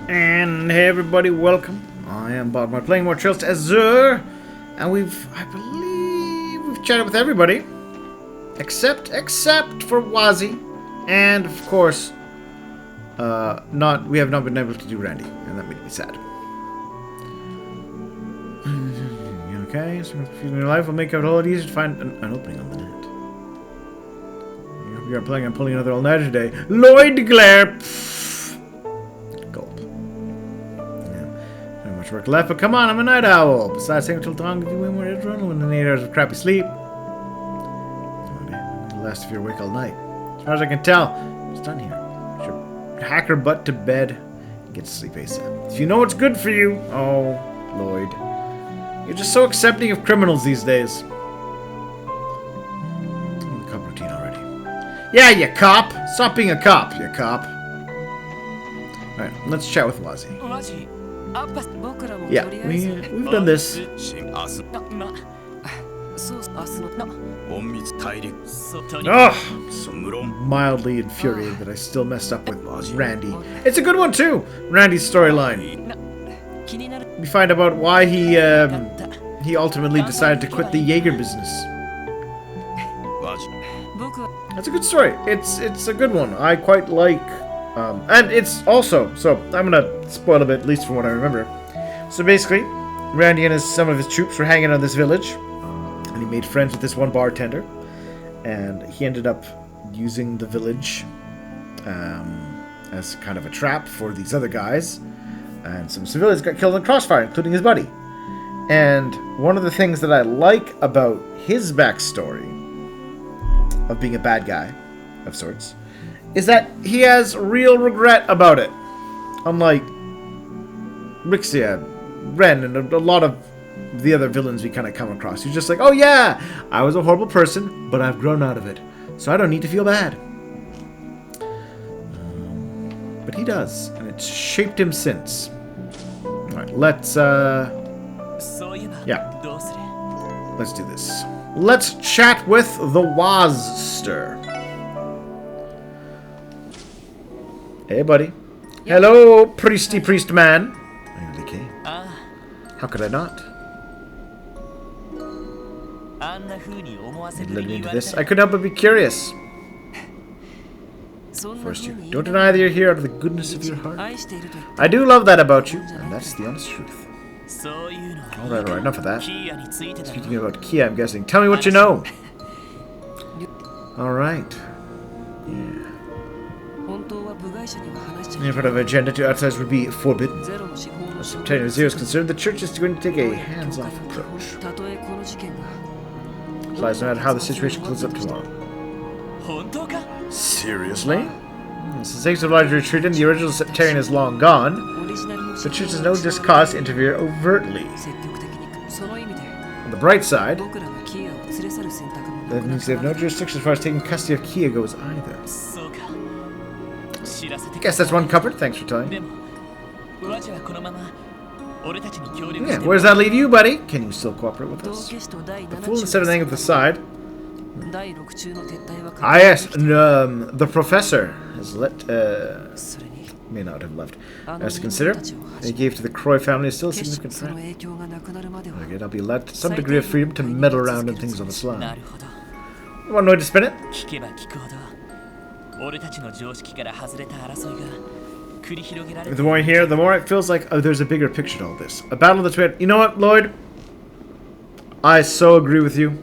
And hey everybody, welcome. I am BogMod playing more Trails to Azure, and I believe we've chatted with everybody, except for Wazy, and of course, we have not been able to do Randy, and that made me sad. Okay, so in your life will make it a lot easier to find an opening on the net. We are planning on pulling another all-nighter today. Lloyd Glare. Gulp. Yeah, not much work left, but come on, I'm a night owl. Besides, taking till dawn gives you way more adrenaline than 8 hours of crappy sleep. The last if you're awake all night. As far as I can tell, it's done here. Should hack her butt to bed and get to sleep ASAP. If you know what's good for you, oh, Lloyd. You're just so accepting of criminals these days. Cop routine already. Yeah, you cop! Stop being a cop, you cop. Alright, let's chat with Wazy. Yeah, we've done this. Oh, so mildly infuriated that I still messed up with Randy. It's a good one too, Randy's storyline. We find about why he ultimately decided to quit the Jaeger business. That's a good story. It's a good one. I quite like, and it's also, so I'm gonna spoil a bit, at least from what I remember. So basically, Randy and some of his troops were hanging out in this village, and he made friends with this one bartender, and he ended up using the village as kind of a trap for these other guys. And some civilians got killed in crossfire, including his buddy. And one of the things that I like about his backstory of being a bad guy, of sorts, is that he has real regret about it. Unlike Rixia, Ren, and a lot of the other villains we kind of come across. He's just like, oh yeah, I was a horrible person, but I've grown out of it. So I don't need to feel bad. But he does, and it's shaped him since. Alright, let's do this. Let's chat with the Wazster. Hey, buddy. Yeah. Hello, priest man. I really came. How could I not? It led me into this. I couldn't help but be curious. First, you don't deny that you're here out of the goodness of your heart. I do love that about you, and that's the honest truth. Alright, enough of that. Speaking about Kia, I'm guessing. Tell me what you know! Alright. Yeah. Any part of agenda to outsiders would be forbidden. As September Zero is concerned, the church is going to take a hands-off approach. Applies no matter how the situation closes up tomorrow. Seriously? Since things have largely retreated, the original sectarian is long gone. The church has no just cause to interfere overtly. On the bright side, that means they have no jurisdiction as far as taking custody of Kia goes either. Guess that's one comfort. Thanks for telling. Yeah, where does that leave you, buddy? Can you still cooperate with us? The fool instead of anything at the side. Ah yes, the professor has may not have left. As to consider, he gave to the Croy family is still a significant threat. Okay, I'll be allowed some degree of freedom to meddle around in things on the sly. You want a way to spin it? The more I hear, the more it feels like there's a bigger picture to all this. A battle that's made. You know what, Lloyd? I so agree with you.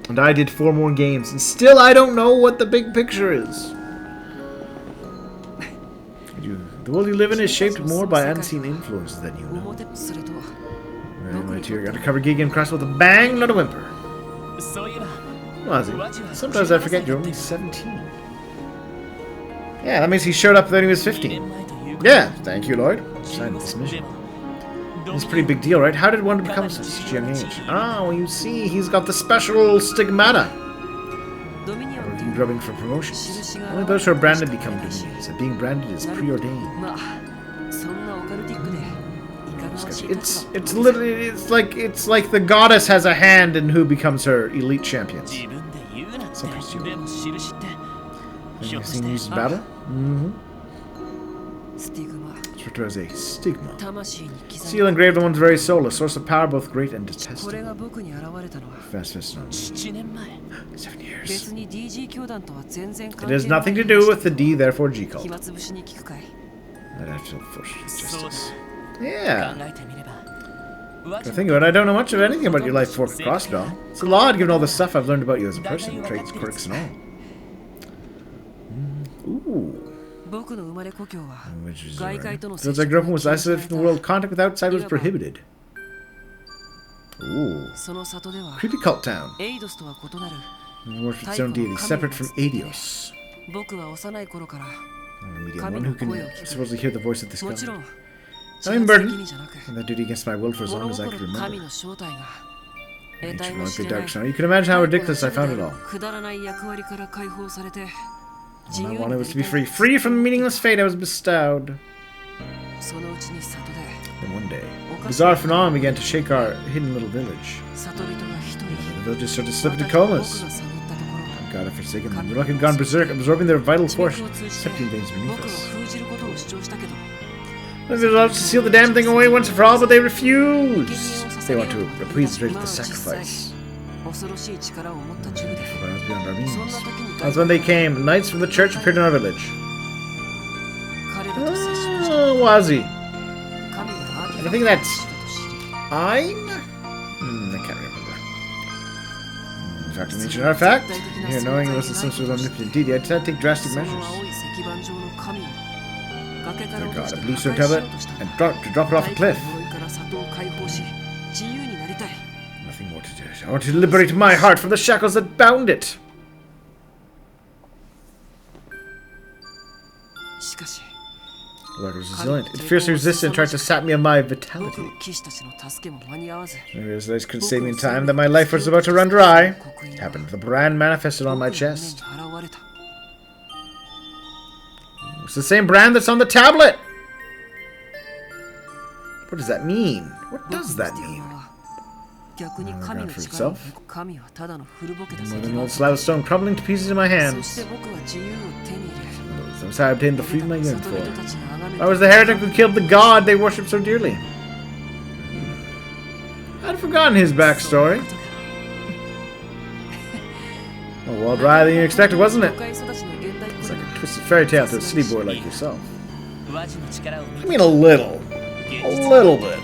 And I did 4 more games, and still I don't know what the big picture is. The world you live in is shaped more by unseen influences than you know. Right here, got a cover gig and cross with a bang, not a whimper. Wazy, sometimes I forget you're only 17. Yeah, that means he showed up when he was 15. Yeah, thank you, Lloyd. Signed this mission. It's a pretty big deal, right? How did one become such a young age? Ah, well, you see, he's got the special stigmata. Review grubbing for promotions. Only those who are branded become dominions, and being branded is preordained. It's literally it's like the goddess has a hand in who becomes her elite champions. Sometimes you. Have you seen news in battle? Mm-hmm. referred to as a stigma. Seal engraved on one's very soul, a source of power both great and detestable. Fast. 7 years. It has nothing to do with the D, therefore G cult. I'd have to force justice. Yeah. I think about it, I don't know much of anything about your life fork crossbow. It's a lot given all the stuff I've learned about you as a person, traits, quirks, and all. Ooh. Which is right. Because I grew up and was isolated from the world, contact with outside was prohibited. Ooh. Creepy cult town. Worship its own deity, separate from Adios. Medium, one who can supposedly hear the voice of this god. I'm burdened, and that duty against my will for as long as I could remember. Ancient monthly dark snow. You can imagine how ridiculous I found it all. All I wanted was to be free. Free from the meaningless fate I was bestowed. Then one day, a bizarre phenomenon began to shake our hidden little village. The villagers started to slip into comas. God had forsaken them. The rock had gone berserk, absorbing their vital force, septic veins beneath us. They love to seal the damn thing away once and for all, but they refuse. They want to appease the sacrifice. Beyond our means. That's when they came. Knights from the church appeared in our village. Oh, Wazy. And I think that's Ein? I can't remember. In fact, an ancient artifact. Here, knowing it wasn't some sort of omnipotent deity, I decided to take drastic measures. Dear God, a blue stone tablet and drop it off a cliff. Nothing more to do. I want to liberate my heart from the shackles that bound it. The Lord was resilient. It fiercely resisted and tried to sap me of my vitality. I realized I couldn't save me in time, that my life was about to run dry. It happened. The brand manifested on my chest. It's the same brand that's on the tablet! What does that mean? What does that mean? Ground for itself. More than an old slab of stone crumbling to pieces in my hands. That's how I obtained the freedom I yearned for. I was the heretic who killed the god they worshipped so dearly. I'd forgotten his backstory. A lot drier than you expected, wasn't it? It's like a twisted fairy tale to a city boy like yourself. I mean a little. A little bit.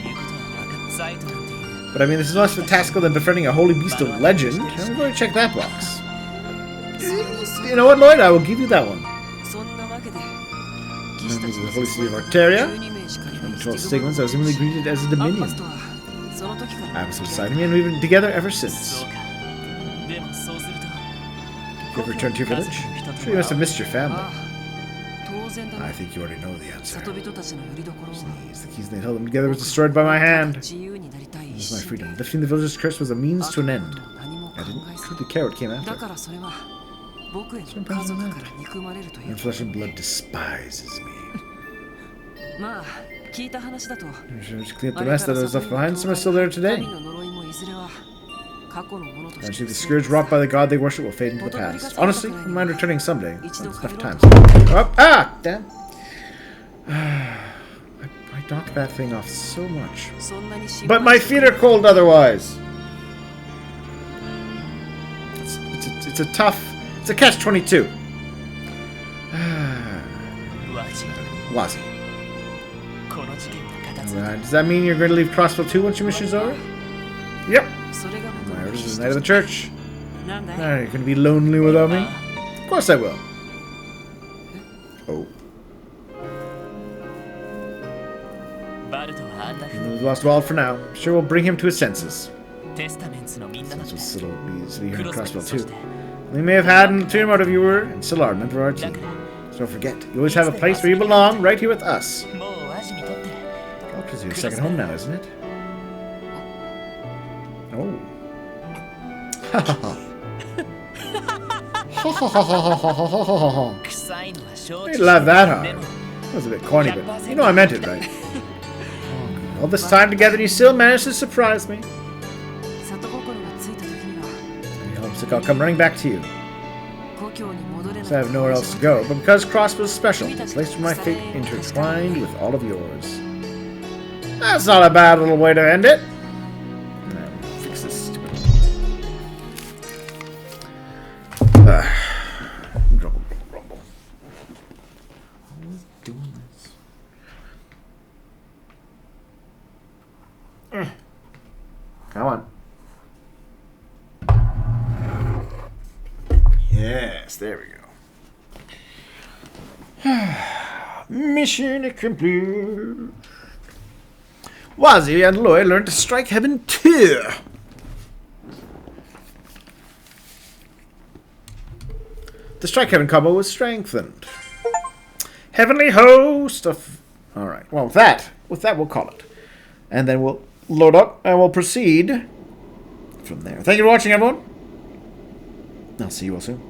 But I mean, this is less fantastical than befriending a holy beast of legend. I'm going to check that box. You know what, Lloyd? I will give you that one. The holy city of Arteria. From the 12 stigmas, I was immediately greeted as a dominion. I was beside me, and we've been together ever since. You ever returned to your village? I'm sure you must have missed your family. I think you already know the answer. The keys they held them together was destroyed by my hand. This was my freedom. Lifting the village's curse was a means to an end. I didn't truly care what came after. And flesh and blood despises me. Clean up the mess that was left behind. Some are still there today. Eventually, the scourge wrought by the god they worship will fade into the past. Honestly, I don't mind returning someday. There's enough time. Oh, damn! I knocked that thing off so much. But my feet are cold otherwise. It's a tough. It's a catch-22. Wazy. Does that mean you're going to leave Crossville too once your mission's over? Yep. My orders is the night of the church. You're going to be lonely without me? Of course I will. Oh. We've lost Wald for now. I'm sure we'll bring him to his senses. Senses will be here in Crossville too. We may have had an ulterior motive you were, and still are, a member of our team. So don't forget, you always have a place where you belong, right here with us. It's your second home now, isn't it? Oh. Ha ha ha. Ha ha ha ha ha ha ha. I laughed that hard. That was a bit corny, but you know I meant it, right? All this time together, you still managed to surprise me. I'll come running back to you. So I have nowhere else to go. But because Cross was special, the place where my fate intertwined with all of yours. That's not a bad little way to end it. Fix this stupid. Grumble, grumble. Always doing this. Come on. Yes, there we go. Mission accomplished. Wazy and Loy learned to strike heaven too. The strike heaven combo was strengthened. Heavenly host of... Alright, well with that we'll call it. And then we'll load up and we'll proceed from there. Thank you for watching, everyone. I'll see you all soon.